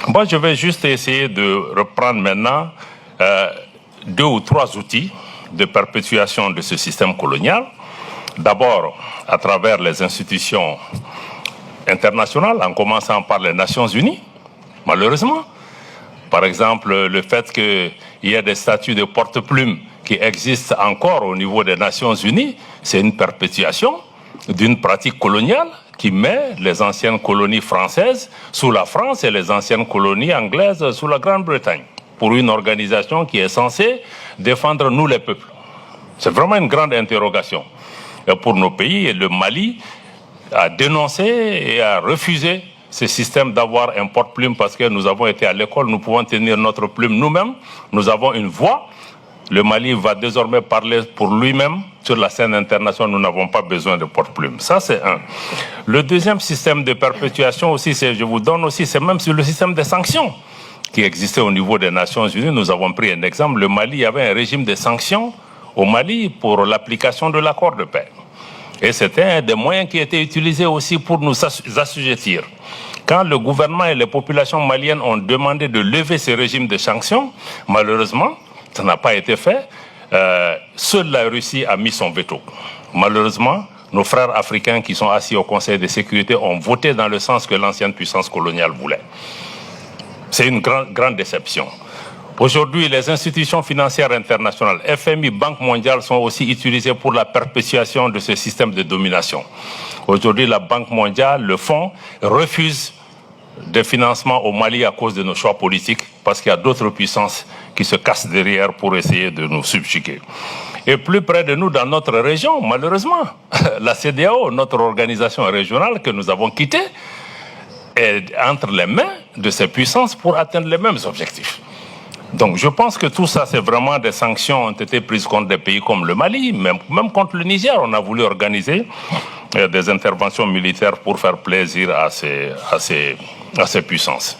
Moi, je vais juste essayer de reprendre maintenant 2 ou 3 outils de perpétuation de ce système colonial. D'abord, à travers les institutions internationales, en commençant par les Nations Unies, malheureusement. Par exemple, le fait qu'il y ait des statuts de porte-plume qui existent encore au niveau des Nations Unies, c'est une perpétuation d'une pratique coloniale qui met les anciennes colonies françaises sous la France et les anciennes colonies anglaises sous la Grande-Bretagne, pour une organisation qui est censée défendre nous les peuples. C'est vraiment une grande interrogation. Et pour nos pays, le Mali a dénoncé et a refusé ce système d'avoir un porte-plume parce que nous avons été à l'école, nous pouvons tenir notre plume nous-mêmes, nous avons une voix. Le Mali va désormais parler pour lui-même sur la scène internationale, nous n'avons pas besoin de porte-plume. Ça, c'est un. Le deuxième système de perpétuation aussi, je vous donne aussi, c'est même sur le système des sanctions qui existait au niveau des Nations Unies. Nous avons pris un exemple, le Mali, il y avait un régime de sanctions au Mali pour l'application de l'accord de paix. Et c'était un des moyens qui étaient utilisés aussi pour nous assujettir. Quand le gouvernement et les populations maliennes ont demandé de lever ce régime de sanctions, malheureusement, ça n'a pas été fait. Seule la Russie a mis son veto. Malheureusement, nos frères africains qui sont assis au Conseil de sécurité ont voté dans le sens que l'ancienne puissance coloniale voulait. C'est une grande déception. Aujourd'hui, les institutions financières internationales, FMI, Banque mondiale, sont aussi utilisées pour la perpétuation de ce système de domination. Aujourd'hui, la Banque mondiale, le fonds, refuse des financements au Mali à cause de nos choix politiques, parce qu'il y a d'autres puissances qui se cassent derrière pour essayer de nous subjuguer. Et plus près de nous, dans notre région, malheureusement, la CEDEAO, notre organisation régionale que nous avons quittée, est entre les mains de ces puissances pour atteindre les mêmes objectifs. Donc je pense que tout ça, c'est vraiment des sanctions ont été prises contre des pays comme le Mali, même contre le Niger. On a voulu organiser des interventions militaires pour faire plaisir à ces puissances.